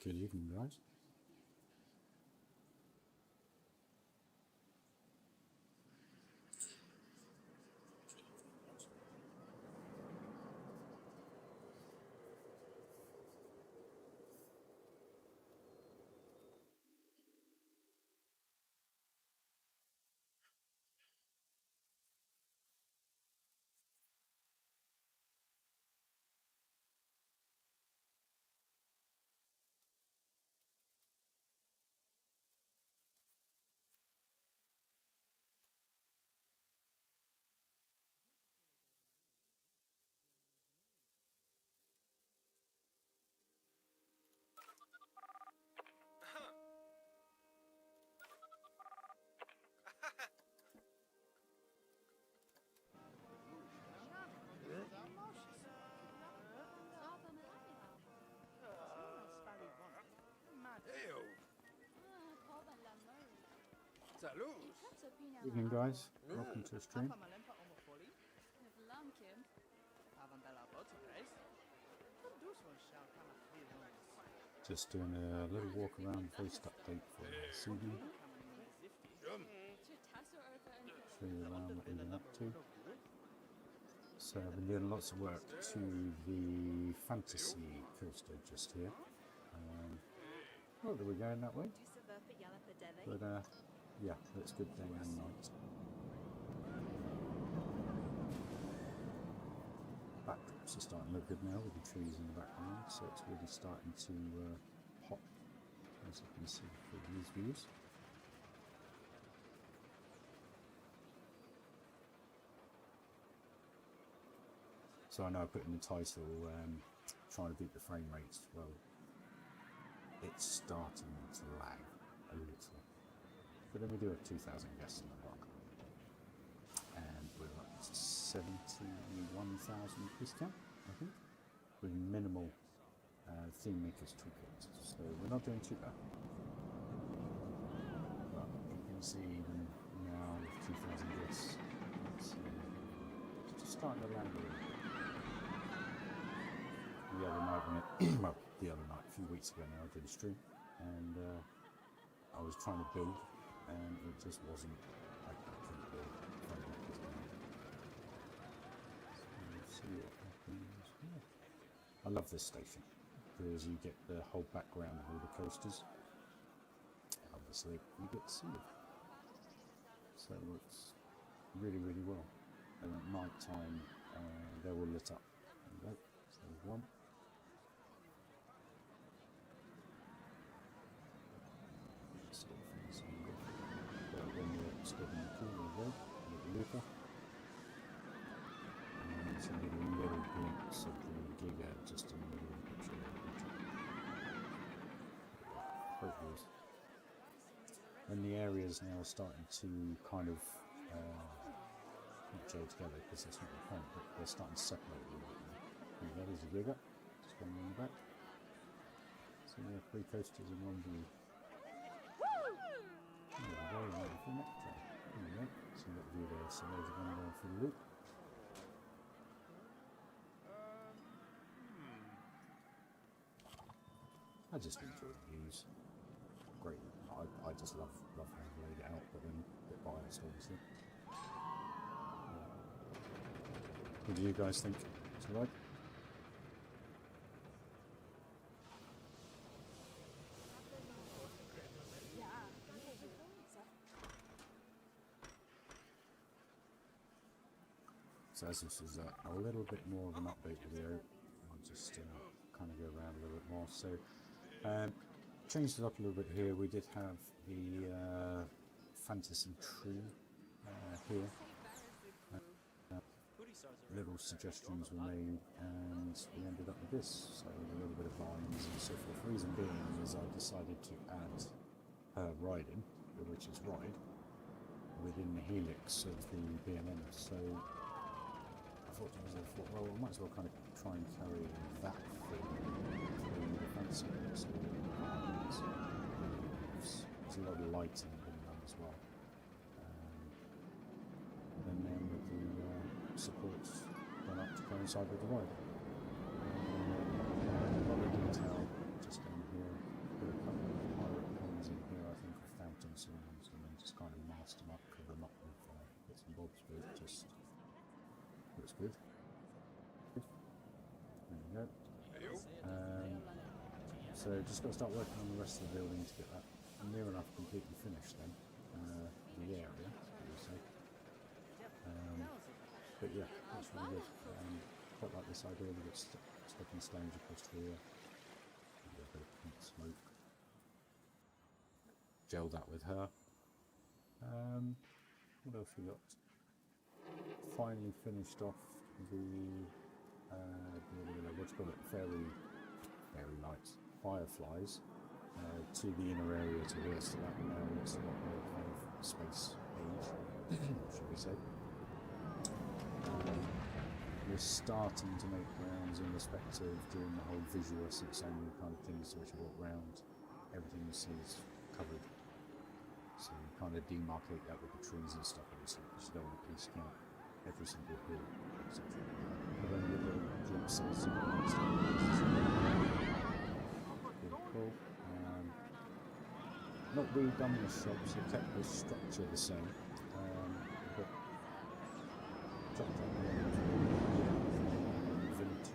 Good evening, guys. Heyo. Salut. Evening, guys. Welcome to the stream. Just doing a little walk around Voiced update for this evening. Show you around what we've been up to. So I've been doing lots of work to the fantasy coaster just here. Not that we're going that way, but yeah, it's good day and night. Backdrops are starting to look good now with the trees in the background, so it's really starting to pop, as you can see through these views. So I know I put in the title, trying to beat the frame rates. Well, it's starting to lag a little. But then we do have 2,000 guests in the park. And we're up to 71,000 discount, I think, with minimal theme makers toolkit. So we're not doing too bad. But you can see even now with 2,000 guests, it's just starting to land a little bit. The other night, well, a few weeks ago now, I did a stream, and I was trying to build, and it just wasn't, I couldn't build. So let's see what happens here. I love this station, because you get the whole background of all the coasters. Obviously, you get to see it. So it works really, really well. And at night time, they're all lit up. There you go. So there's one. When you're stood in the pool, there you go, a little looper. And it's a little glimpse of the Giga just in the middle of the picture. Quite good. And the areas now are starting to kind of not gel together because that's not the point, but they're starting to separate a little bit now. There you go, there's a Giga, just going in the back. So we have 3 coasters in one view. There we go, right for nectar. There we go, so we've got the view there, so there's one going for the loop. I just enjoy the views. Great, I just love how they laid it out, but then a bit biased obviously. What do you guys think? It's alright? So as this is a little bit more of an update video, I'll just kind of go around a little bit more. So changed it up a little bit here. We did have the fantasy tree here. Little suggestions were made and we ended up with this. So a little bit of vines and so forth. The reason being is I decided to add riding, which is ride, within the helix of the BMN. So I thought, well, I might as well kind of try and carry that through the fancy bits. There's a lot of lighting being done as well. And then with the supports gone up to coincide with the ride. A lot of detail just down here. So just got to start working on the rest of the building to get that near enough completely finished then, the area, I would say. But yeah, that's really good. Quite like this idea that it's stepping stones across here. A bit of pink smoke. Gel that with her. What else we got? Finally finished off the what do you call it? Fairy lights, fireflies, to the inner area to here, so that now looks a lot more kind of space age, should we say. We're starting to make rounds in respect of doing the whole visual essence only kind of things, so as you walk round, everything you see is covered. So you kind of demarcate that with the trees and stuff, obviously, because you don't want to piece count every single hill, etc. But then with the glimpses and stuff, really cool. Not redone the shop, so kept the structure the same. But dropped that vintage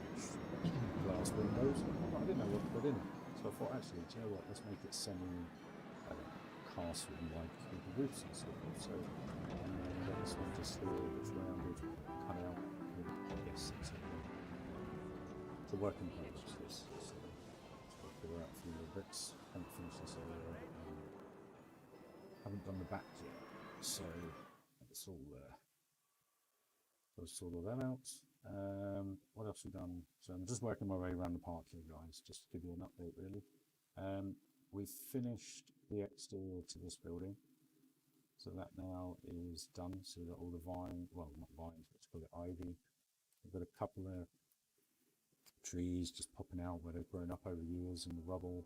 glass windows. I didn't know what to put in it, so I thought, actually, do you know what? Let's make it castle-like with the roofs and so forth. So, and then we got this one just here, which rounded, cut out. Yes, it's a work in progress. This, so just got to figure out a few little bits. Haven't finished this area. Haven't done the back yet, so it's all there. Got to sort all that out. What else have we done? So I'm just working my way around the park here, guys, just to give you an update, really. We've finished the exterior to this building, so that now is done. So we've got all the vine, well, not vines, let's call it ivy. We've got a couple of trees just popping out where they've grown up over the years in the rubble.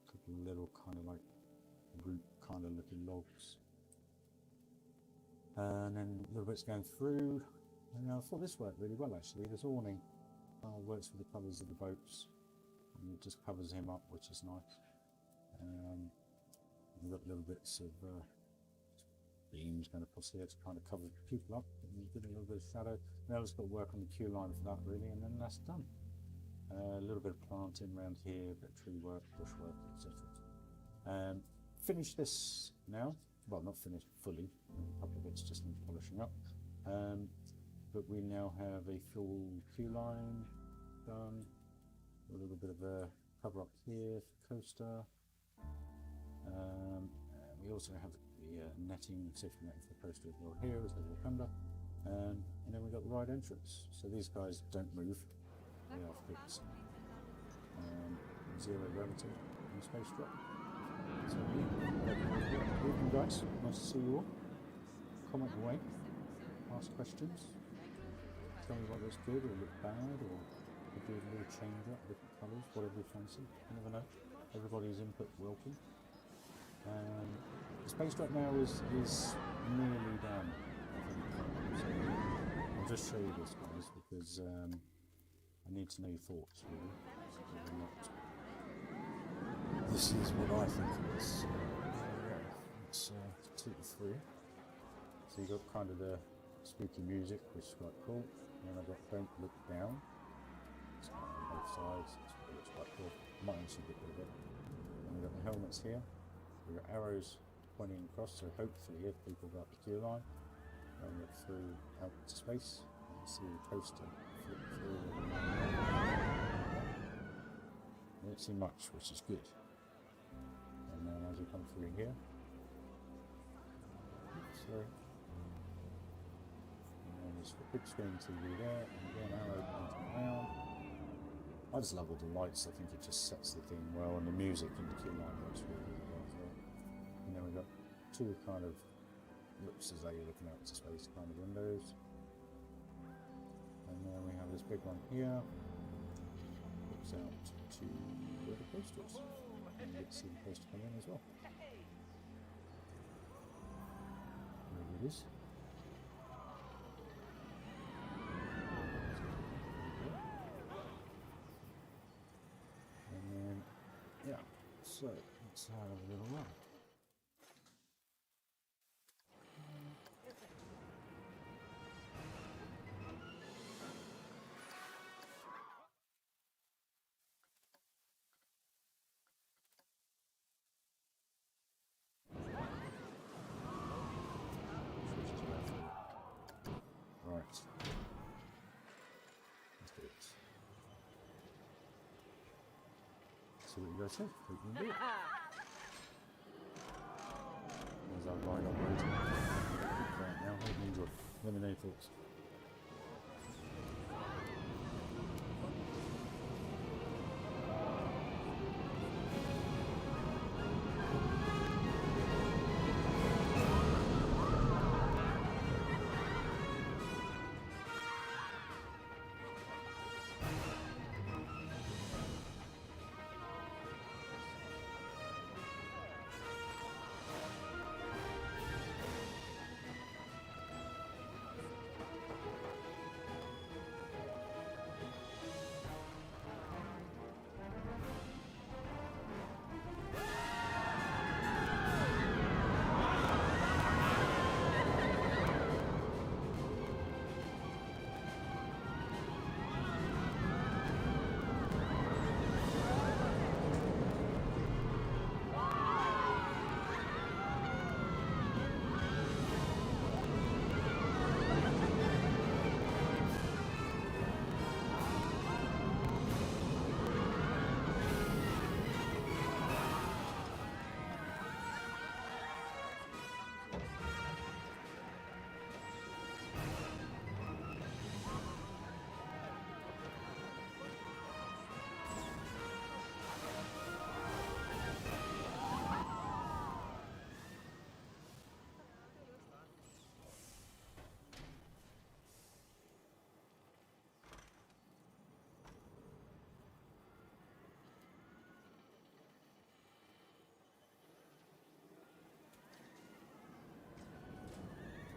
A couple of little kind of like root kind of looking logs. And then little bits going through. And I thought this worked really well, actually. This awning works for the colours of the boats. And it just covers him up, which is nice. We've got little bits of beams going across here to kind of cover people up and give a little bit of shadow. Now we've just got to work on the queue line for that, really, and then that's done. A little bit of planting around here, a bit of tree work, bush work, etc. Finish this now. Well, not finished fully. A couple of bits just need polishing up. But we now have a full queue line done. A little bit of a cover up here for coaster. And we also have the netting, safety netting for the coaster as well here as they walk under. And then we've got the ride entrance. So these guys don't move. They are fixed. Zero gravity in space drop. So evening, guys. Nice to see you all. Comment away. Ask questions. Tell me what looks good or look bad, or do a little change up, different colours, whatever you fancy. You never know. Everybody's input welcome. The space drop now is nearly done, I think. So I'll just show you this, guys, because I need to know your thoughts, really. This is what I think it is. It's 2 to 3. So you've got kind of the spooky music, which is quite cool. And then I've got Don't Look Down. It's on both sides, it's quite cool. Might actually get rid of it. And we've got the helmets here. We've got arrows pointing across, so hopefully if people go up the queue line, they'll look through out to space and see the coaster flip through. I don't see much, which is good. And then as you come through here, sorry. And then there's a big screen TV there, and again arrow pointing around. I just love all the lights. I think it just sets the theme well, and the music in the queue line works really, really well as well. And then we've got 2 kind of looks as though you're looking out to space kind of windows. And then we have this big one here. Looks out to where the coaster is. And you get to see the coaster come in as well. There it is. So let's have a little run. see what you guys think. Hope you enjoy it. There's our ride operating. Right now, hope you enjoy. Let me know your thoughts.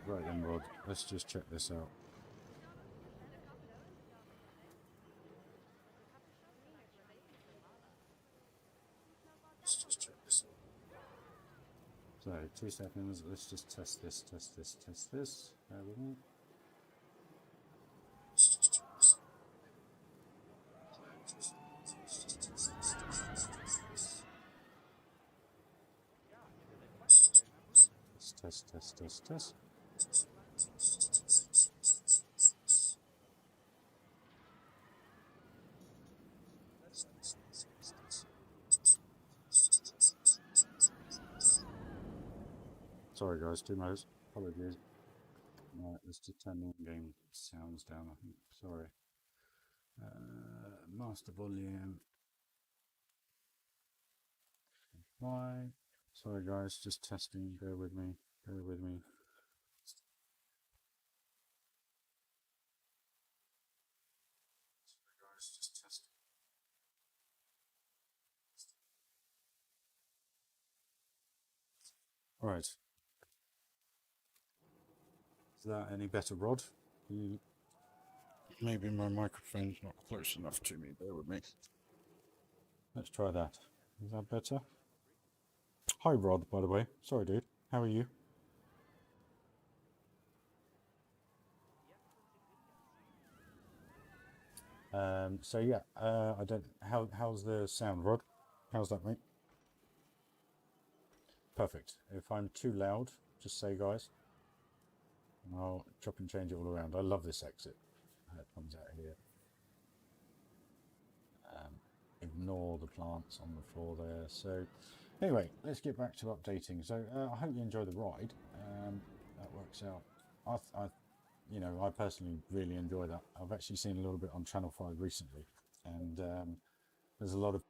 Right then, Rod, let's just check this out. Let's just check this out. So, 2 seconds, let's just test this. Bear with me. Let's just check this out. Let's test. Sorry guys, 2 minutes. Apologies. Right, let's just turn the in-game sounds down, I think. Sorry. Master volume. Why? Sorry guys, just testing. Bear with me. Sorry guys, just testing. Alright. Is that any better, Rod? Maybe my microphone's not close enough to me. Bear with me. Let's try that. Is that better? Hi, Rod, by the way. Sorry, dude. How are you? So yeah, I don't. How's the sound, Rod? How's that, mate? Perfect. If I'm too loud, just say, guys. And I'll chop and change it all around. I love this exit. It comes out here. Ignore the plants on the floor there. So anyway, let's get back to updating. So I hope you enjoy the ride. That works out. I personally really enjoy that. I've actually seen a little bit on Channel 5 recently, and there's a lot of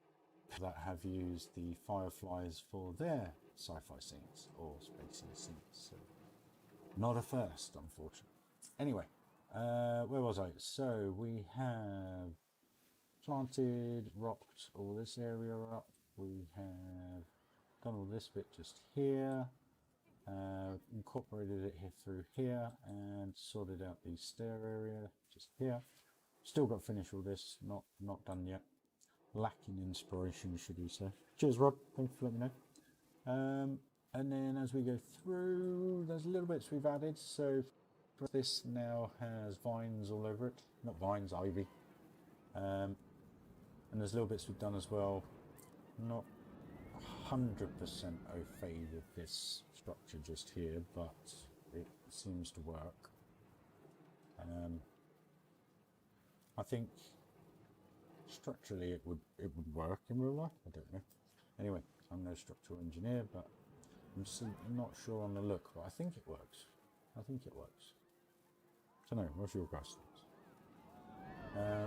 people that have used the fireflies for their sci-fi scenes or spacey scenes. So not a first, unfortunately. Anyway, where was I? So we have planted, rocked all this area up. We have done all this bit just here. Incorporated it here through here and sorted out the stair area just here. Still got to finish all this, not done yet. Lacking inspiration, should we say. Cheers, Rod. Thank you for letting me know. And then as we go through, there's little bits we've added. So this now has vines all over it. Not vines, ivy. And there's little bits we've done as well. Not 100% au fait with this structure just here, but it seems to work. I think structurally it would work in real life. I don't know. Anyway, I'm no structural engineer, but I'm just not sure on the look, but I think it works. I think it works. So no, what's your guys' thoughts?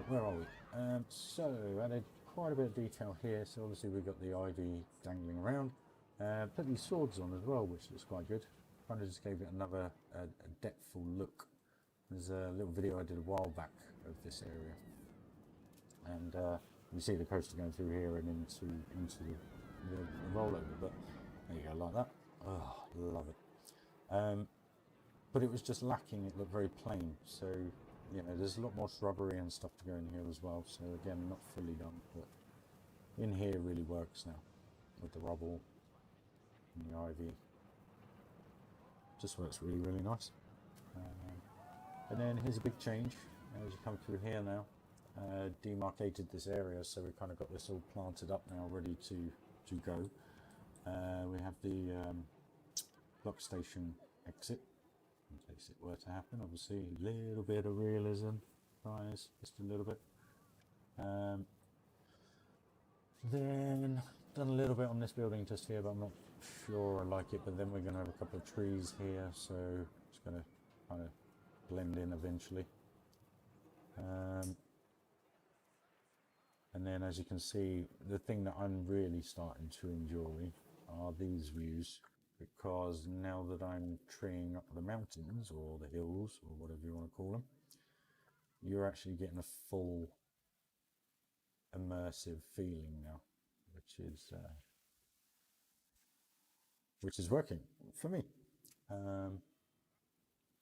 Where are we? So added quite a bit of detail here. So obviously we've got the ivy dangling around. Put these swords on as well, which looks quite good. Kind of just gave it another a depthful look. There's a little video I did a while back of this area, and you see the coaster going through here and into the rollover. But there you go, like that. Oh, love it. But it was just lacking. It looked very plain. So you know, there's a lot more shrubbery and stuff to go in here as well. So again, not fully done, but in here really works now with the rubble and the ivy. Just works really, really nice. And then here's a big change as you come through here now. Demarcated this area, so we've kind of got this all planted up now, ready to go. We have the block station exit, in case it were to happen. Obviously, a little bit of realism, guys, just a little bit. Then done a little bit on this building just here, but I'm not sure I like it. But then we're going to have a couple of trees here, so it's going to kind of blend in eventually. And then as you can see, the thing that I'm really starting to enjoy are these views, because now that I'm treeing up the mountains or the hills or whatever you want to call them, you're actually getting a full immersive feeling now, which is working for me.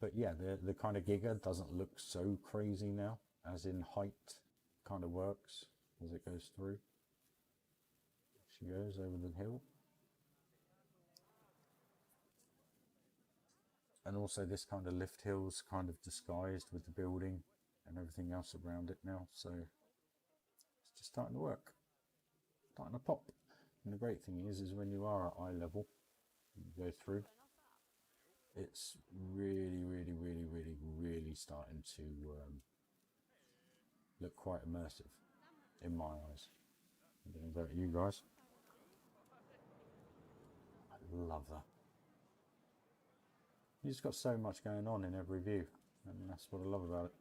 But yeah, the kind of Giga doesn't look so crazy now, as in height kind of works as it goes through. She goes over the hill. And also this kind of lift hill's kind of disguised with the building and everything else around it now. So it's just starting to work, starting to pop. And the great thing is when you are at eye level, you go through, it's really, really, really, really, really starting to look quite immersive in my eyes. I don't know about you guys. I love that. You've just got so much going on in every view, and that's what I love about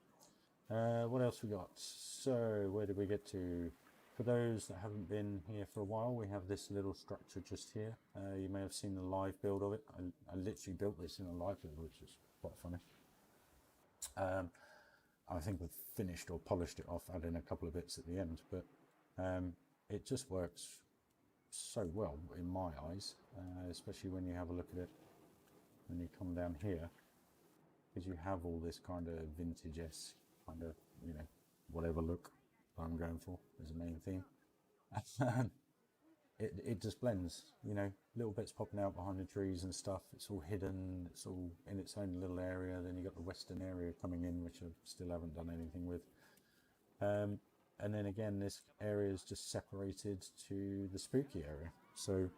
it. What else we got? So where did we get to? For those that haven't been here for a while, we have this little structure just here. You may have seen the live build of it. I literally built this in a live build, which is quite funny. I think we've finished or polished it off, adding a couple of bits at the end, but it just works so well in my eyes, especially when you have a look at it when you come down here, because you have all this kind of vintage-esque kind of, you know, whatever look I'm going for as a main theme. It just blends, you know, little bits popping out behind the trees and stuff. It's all hidden, it's all in its own little area. Then you got the western area coming in, which I still haven't done anything with. And then again, this area is just separated to the spooky area. So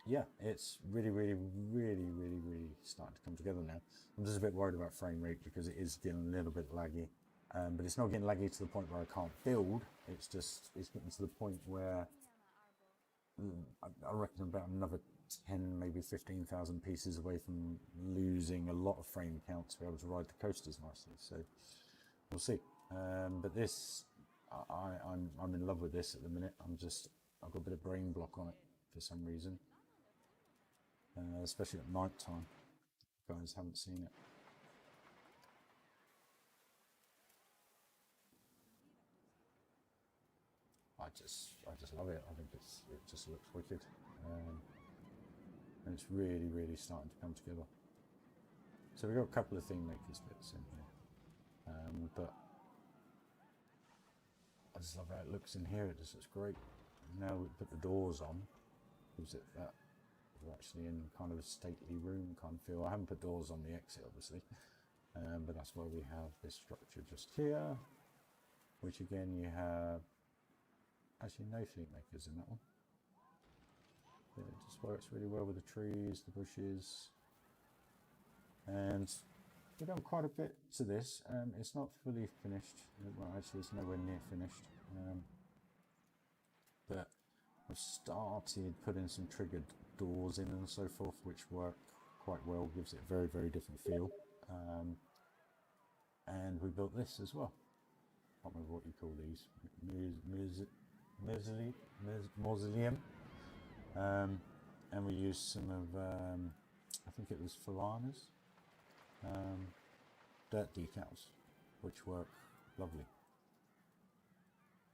yeah, it's really, really, really, really, really starting to come together now. I'm just a bit worried about frame rate because it is getting a little bit laggy. But it's not getting laggy to the point where I can't build. It's getting to the point where I reckon about another 10, maybe 15,000 pieces away from losing a lot of frame count to be able to ride the coasters nicely. So we'll see. But this, I'm in love with this at the minute. I've got a bit of brain block on it for some reason, especially at night time. You guys haven't seen it. I just love it. I think it just looks wicked, and it's really, really starting to come together. So we've got a couple of theme makers bits in here, but I just love how it looks in here. It just looks great. Now we put the doors on, gives it that we're actually in kind of a stately room kind of feel. I haven't put doors on the exit, obviously, but that's why we have this structure just here, which again you have. Actually, no theme makers in that one. But it just works really well with the trees, the bushes, and we've done quite a bit to this. It's not fully finished. Well, actually, it's nowhere near finished. But I've started putting some triggered doors in and so forth, which work quite well, gives it a very, very different feel. And we built this as well. I can't remember what you call these. Mausoleum. And we used some of, I think it was Falana's dirt decals, which work lovely.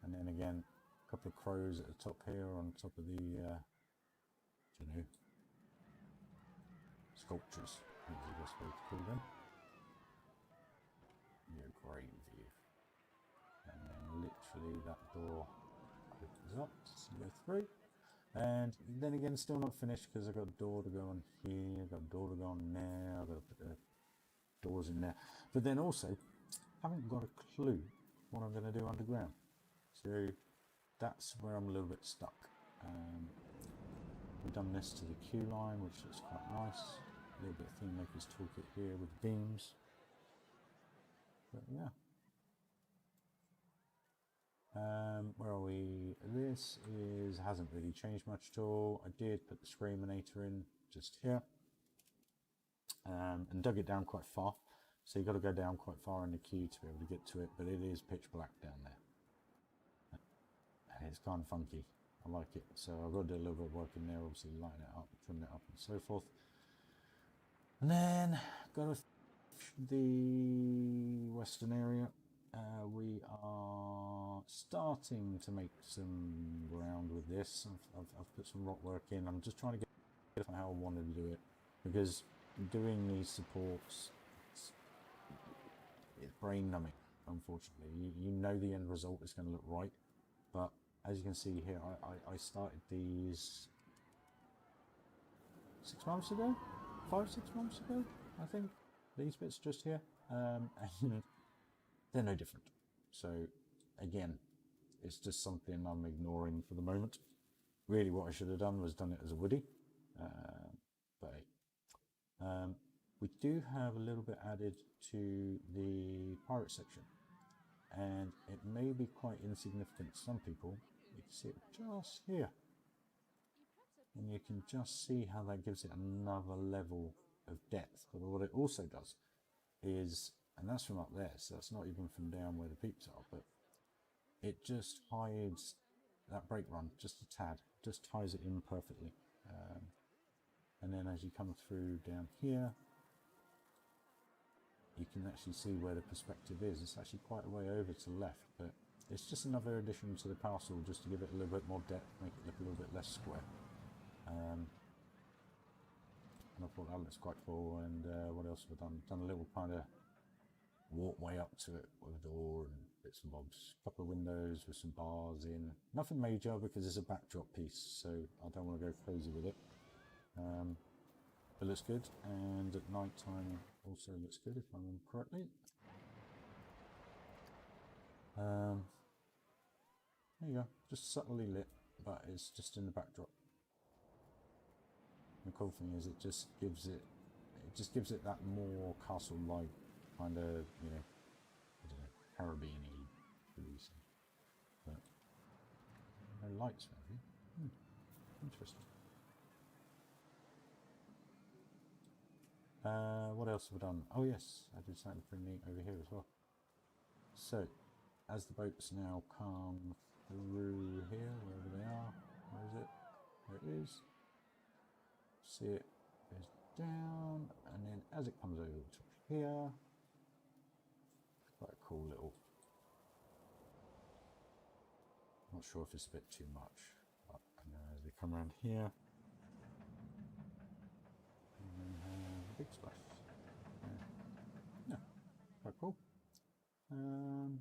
And then again, a couple of crows at the top here on top of the, sculptures, I think is the best way to call them. Yeah, great view. And then literally that door opens up to go through. And then again, still not finished because I've got a door to go on here, I've got a door to go on there, I've got to put the doors in there. But then also, haven't got a clue what I'm going to do underground. So that's where I'm a little bit stuck. We've done this to the queue line, which looks quite nice. A little bit of Theme Maker's Toolkit here with beams. But yeah. Where are we? This hasn't really changed much at all. I did put the Screaminator in just here. And dug it down quite far. So you've got to go down quite far in the queue to be able to get to it, but it is pitch black down there. And it's kind of funky. I like it. So I've got to do a little bit of work in there, obviously lighten it up, trim it up and so forth. And then go to the western area. We are starting to make some ground with this. I've put some rock work in. I'm just trying to get how I want to do it, because doing these supports, it's brain numbing, unfortunately. You know the end result is going to look right, but as you can see here, I started these 6 months ago, 5-6 months ago, I think, these bits just here, and they're no different. So again, it's just something I'm ignoring for the moment. Really what I should have done was done it as a woody, but we do have a little bit added to the pirate section, and it may be quite insignificant to some people. You can see it just here, and you can just see how that gives it another level of depth. But what it also does is, and that's from up there, so that's not even from down where the peaks are, but it just hides that brake run just a tad, just ties it in perfectly. And then as you come through down here, you can actually see where the perspective is. It's actually quite a way over to the left, but it's just another addition to the castle just to give it a little bit more depth, make it look a little bit less square. And I thought that looks quite cool. And what else have I done? Done a little kind of walkway up to it with a door and bits and bobs. A couple of windows with some bars in. Nothing major because it's a backdrop piece, so I don't want to go crazy with it. It looks good, and at night time also looks good if I remember correctly. There you go, just subtly lit, but it's just in the backdrop. The cool thing is it just gives it that more castle-like kind of, you know, I don't know, Caribbean-y releasing. But no lights maybe. Interesting. What else have I done? Oh yes, I did something pretty neat over here as well. So, as the boats now come through here, wherever they are, where is it? There it is. See it goes down, and then as it comes over to here, quite a cool little. Not sure if it's a bit too much, but as they come around here. Big splash. Yeah, quite cool. And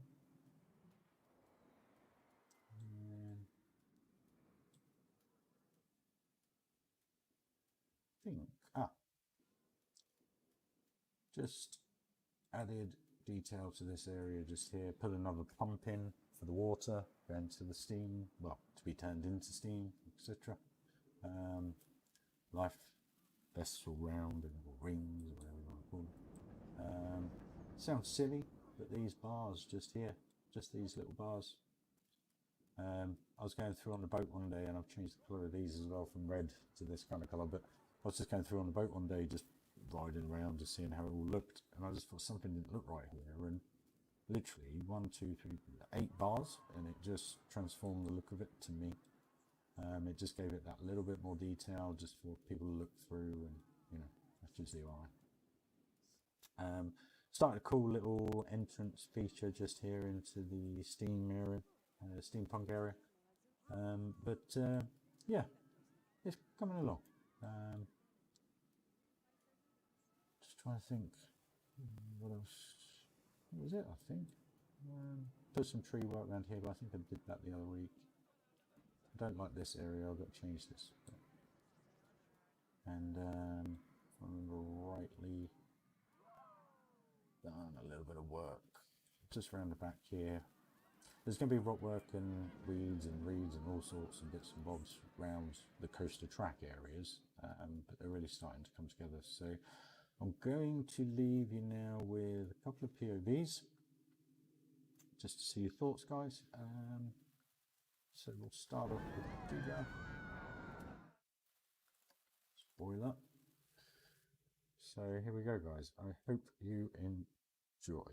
just added detail to this area just here. Put another pump in for the water going to the steam, well, to be turned into steam, etc. Life vessel round and rings, or whatever you want to call them. Sounds silly, but these bars just here, just these little bars. I was going through on the boat one day, and I've changed the colour of these as well from red to this kind of colour, but I was just going through on the boat one day, just riding around, just seeing how it all looked, and I just thought something didn't look right here, and literally 1, 2, 3, 8 bars, and it just transformed the look of it to me. It just gave it that little bit more detail, just for people to look through, and you know, that's just the eye. Started a cool little entrance feature just here into the steam area, steampunk area. Yeah, it's coming along. Just trying to think what else. What was it? I think put some tree work around here, but I think I did that the other week. I don't like this area. I've got to change this. And if I remember rightly, done a little bit of work just around the back here. There's going to be rock work and weeds and reeds and all sorts and bits and bobs around the coaster track areas, but they're really starting to come together. So I'm going to leave you now with a couple of POVs just to see your thoughts, guys. So we'll start off with Giga. Spoiler. So here we go, guys. I hope you enjoy.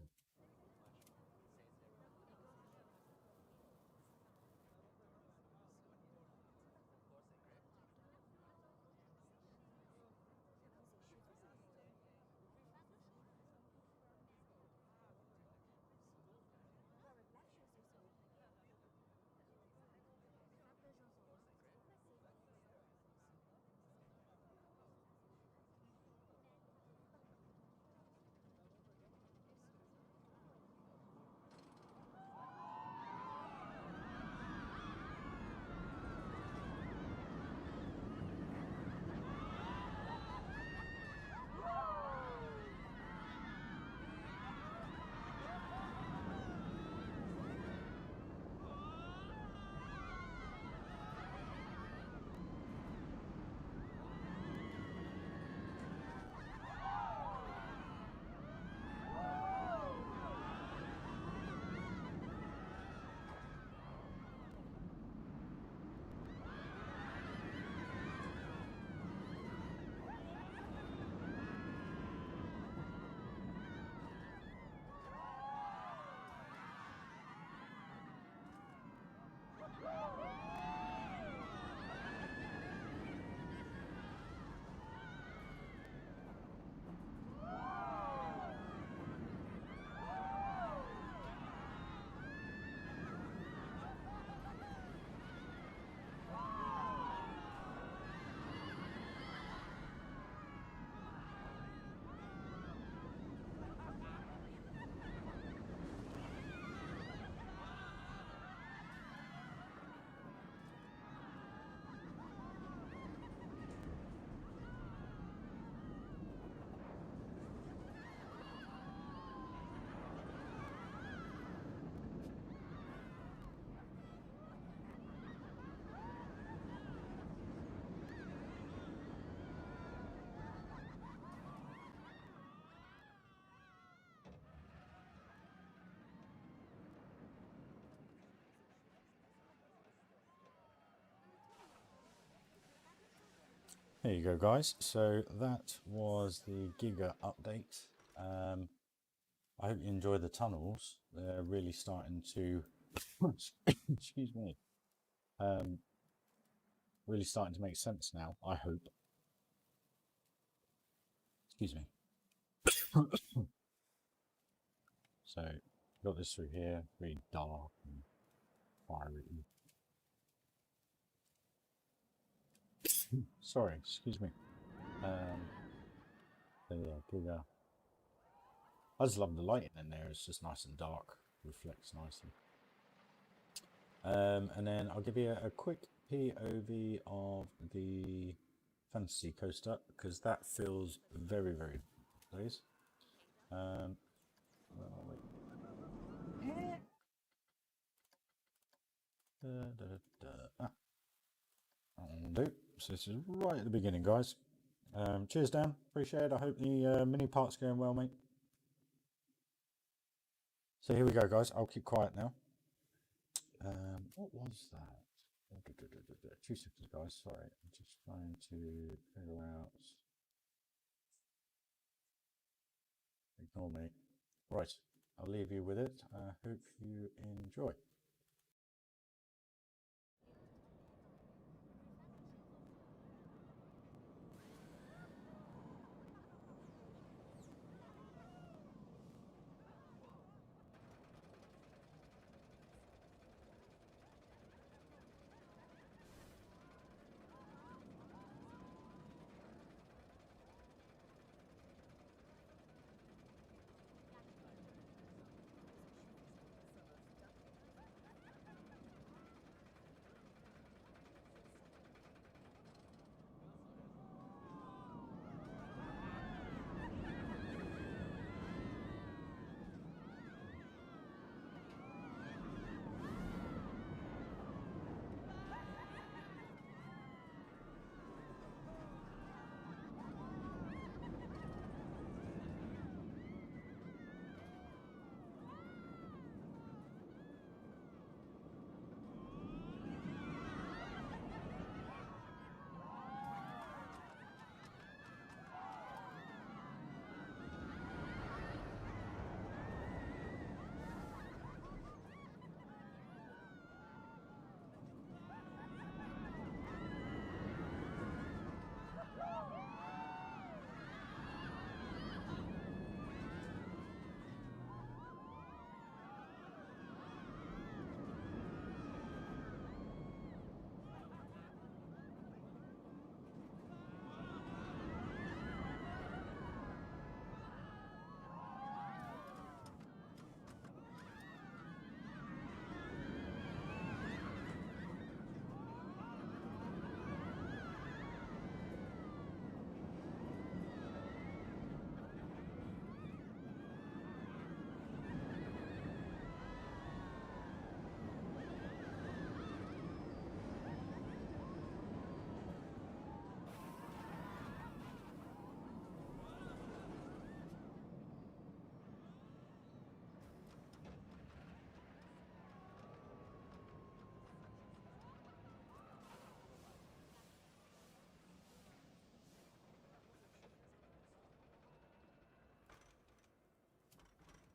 There you go, guys. So that was the Giga update. I hope you enjoy the tunnels. They're really starting to, excuse me, really starting to make sense now, I hope. Excuse me. So, got this through here, really dark and fiery. Sorry, excuse me. Yeah, Giga. I just love the lighting in there. It's just nice and dark, reflects nicely. And then I'll give you a quick POV of the fantasy coaster because that feels very, very nice. So this is right at the beginning, guys. Cheers, Dan. Appreciate it. I hope the mini part's going well, mate. So here we go, guys. I'll keep quiet now. What was that? 2 seconds, guys. Sorry, I'm just trying to figure out. Ignore me. Right, I'll leave you with it. I hope you enjoy.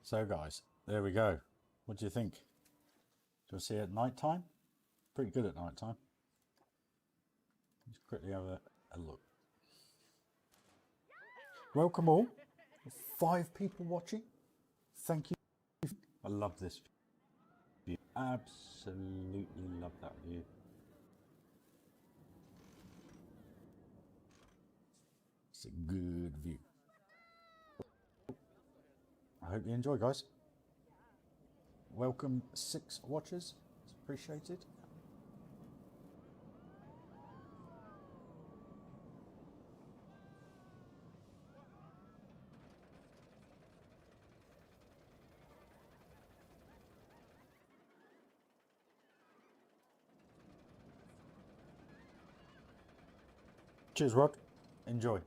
So guys, there we go. What do you think? Do you see it at night time? Pretty good at night time. Let's quickly have a look. Welcome all. 5 people watching. Thank you. I love this view. Absolutely love that view. It's a good view. I hope you enjoy, guys. Welcome 6 watchers. It's appreciated. Cheers, Rod. Enjoy.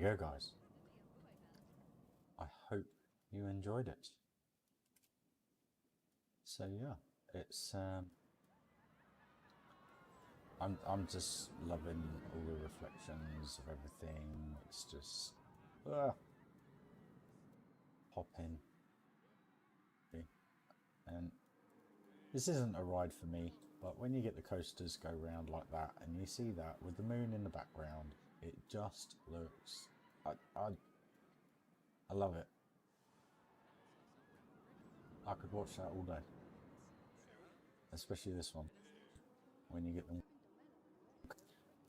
go, guys. I hope you enjoyed it. So yeah, it's I'm just loving all the reflections of everything. It's just pop in. And this isn't a ride for me, but when you get the coasters go round like that and you see that with the moon in the background, it just looks, I love it. I could watch that all day, especially this one when you get them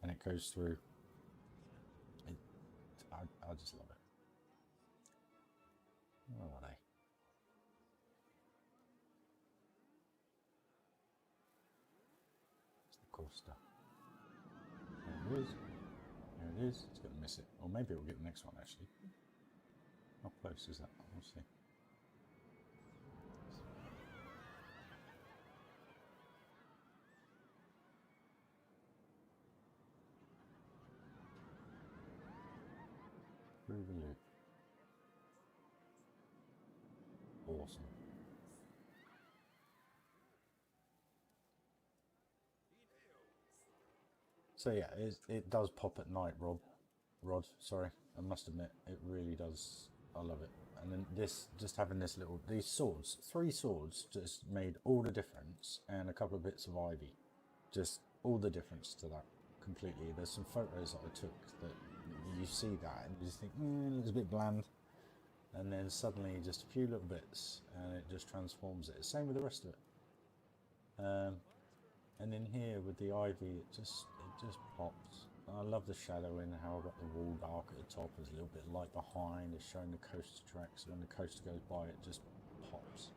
and it goes through. I just love it. Where are they? It's the coaster. There it is. There it is. It's going to miss it. Or maybe we'll get the next one actually. How close is that? We'll see. Through the loop. Awesome. So yeah, it does pop at night, Rod, sorry. I must admit, it really does. I love it. And then this, just having this little, these swords, 3 swords just made all the difference, and a couple of bits of ivy. Just all the difference to that completely. There's some photos that I took that you see that and you just think, it looks a bit bland. And then suddenly just a few little bits and it just transforms it. Same with the rest of it. And in here with the ivy, it just pops. I love the shadowing, how I've got the wall dark at the top, there's a little bit light behind, it's showing the coaster tracks, so when the coaster goes by it just pops.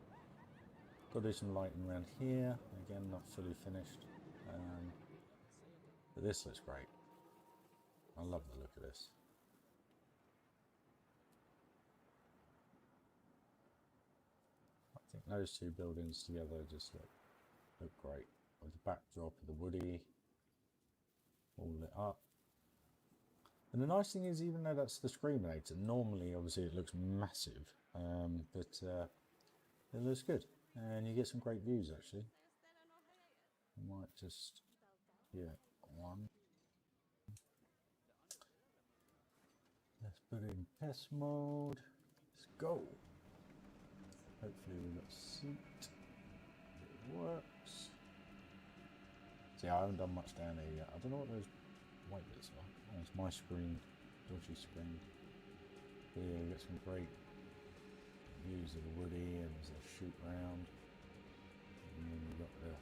Got to do some lighting around here, again not fully finished, but this looks great. I love the look of this. I think those 2 buildings together just look great. With the backdrop of the woody all lit up. And the nice thing is, even though that's the Screamator, normally obviously it looks massive, but it looks good. And you get some great views actually. I might just, yeah, one. Let's put it in test mode. Let's go. Hopefully we've got a seat. It works. See, I haven't done much down here yet. I don't know what those white bits are. Oh, it's my screen, dodgy screen. But yeah, we've got some great views of the woody and there's a shoot round. And then we've got the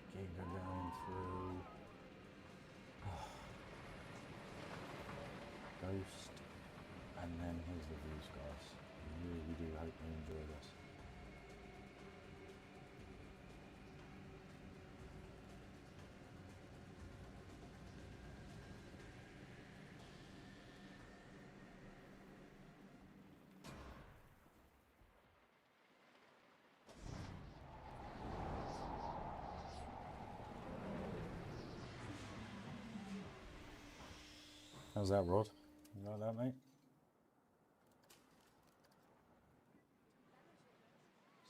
giga going through. Ghost. And then here's the views, guys. I really do hope you enjoy this. How's that, Rod? You like that, mate?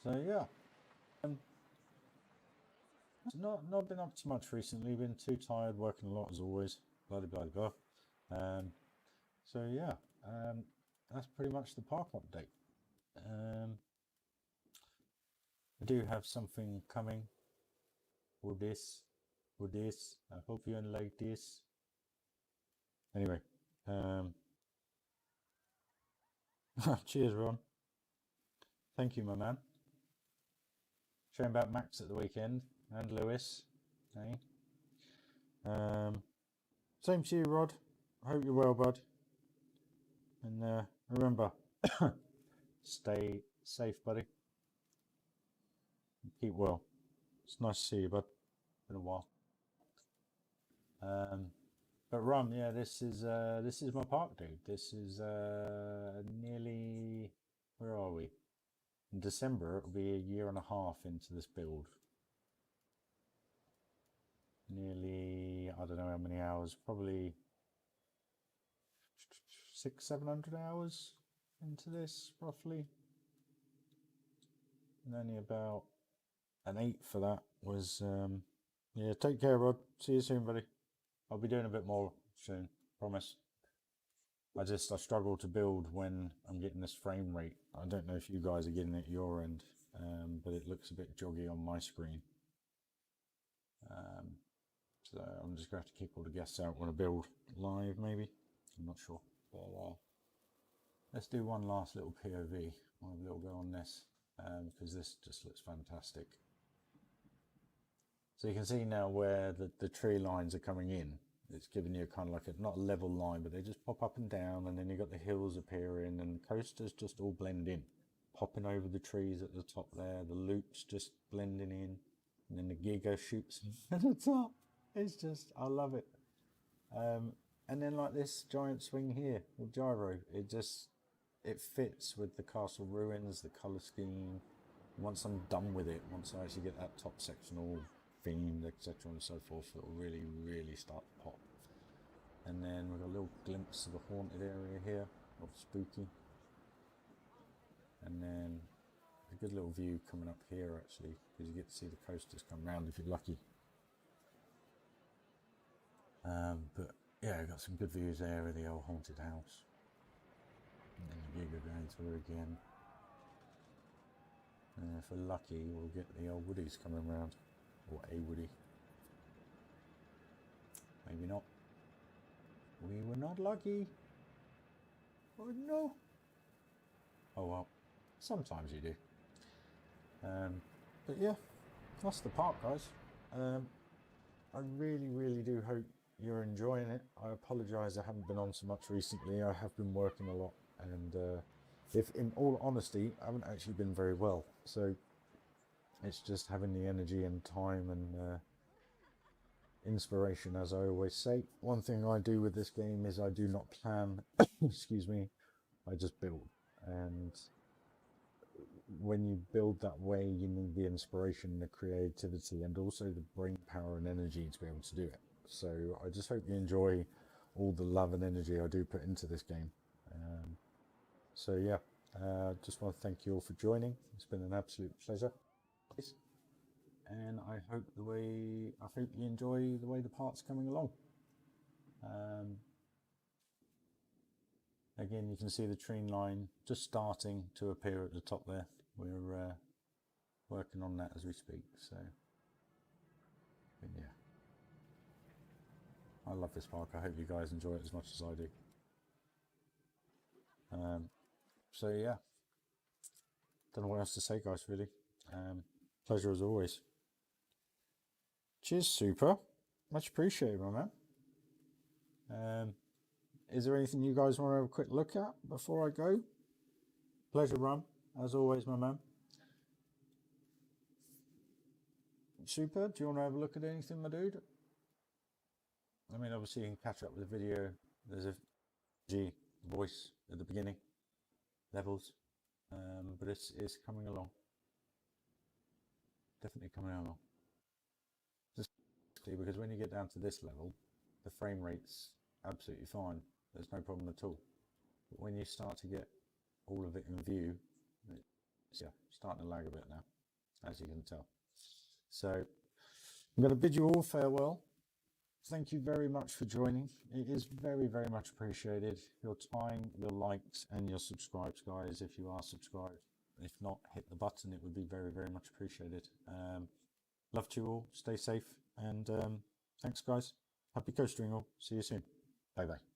So yeah, not been up to much recently. Been too tired, working a lot as always. Blah blah blah. So yeah, that's pretty much the park update. I do have something coming for this. I hope you like this. Anyway, cheers, Ron. Thank you, my man. Showing about Max at the weekend and Lewis. Hey. Same to you, Rod. I hope you're well, bud. And remember, stay safe, buddy. Keep well. It's nice to see you, bud. Been a while. But Ron, yeah, this is my park, dude. This is nearly, where are we? In December, it'll be a year and a half into this build. Nearly, I don't know how many hours, probably 600-700 hours into this roughly, and only about an 8 for that was yeah. Take care, Rod. See you soon, buddy. I'll be doing a bit more soon, promise. I struggle to build when I'm getting this frame rate. I don't know if you guys are getting it at your end, but it looks a bit joggy on my screen. So I'm just going to have to kick all the guests out when I build live, maybe. I'm not sure. But let's do one last little POV. I'll have a little go on this, because this just looks fantastic. So you can see now where the tree lines are coming in. It's giving you kind of like not a level line, but they just pop up and down, and then you've got the hills appearing, and the coasters just all blend in, popping over the trees at the top there, the loops just blending in, and then the giga shoots at the top. It's just, I love it. And then like this giant swing here with gyro, it fits with the castle ruins, the colour scheme. Once I'm done with it, once I actually get that top section all themed, etc. and so forth, it'll really, really start to pop. And then we've got a little glimpse of the haunted area here, of spooky. And then a good little view coming up here actually, because you get to see the coasters come round if you're lucky. But yeah, I've got some good views there of the old haunted house. And then the Giga going through again. And if we're lucky, we'll get the old woodies coming around. Or a woody. Maybe not. We were not lucky. Oh no. Oh well. Sometimes you do. But yeah, that's the park, guys. I really, really do hope you're enjoying it. I apologise I haven't been on so much recently. I have been working a lot, and if in all honesty, I haven't actually been very well. So it's just having the energy and time and inspiration, as I always say. One thing I do with this game is I do not plan, excuse me, I just build. And when you build that way, you need the inspiration, the creativity, and also the brain power and energy to be able to do it. So I just hope you enjoy all the love and energy I do put into this game. So yeah, just want to thank you all for joining. It's been an absolute pleasure. And I hope you enjoy the way the part's coming along. Again, you can see the tree line just starting to appear at the top there. We're working on that as we speak. So yeah, I love this park. I hope you guys enjoy it as much as I do. So yeah, don't know what else to say, guys, really. Pleasure as always. Cheers, super. Much appreciated, my man. Is there anything you guys want to have a quick look at before I go? Pleasure, Rum, as always, my man. Super, do you want to have a look at anything, my dude? I mean, obviously you can catch up with the video. There's a G voice at the beginning, levels, but it's coming along. Definitely coming along. Just because when you get down to this level, the frame rate's absolutely fine. There's no problem at all. But when you start to get all of it in view, it's starting to lag a bit now, as you can tell. So I'm going to bid you all farewell. Thank you very much for joining. It is very, very much appreciated. Your time, your likes, and your subscribes, guys, if you are subscribed. If not, hit the button. It would be very, very much appreciated. Love to you all. Stay safe. And thanks, guys. Happy coastering all. See you soon. Bye-bye.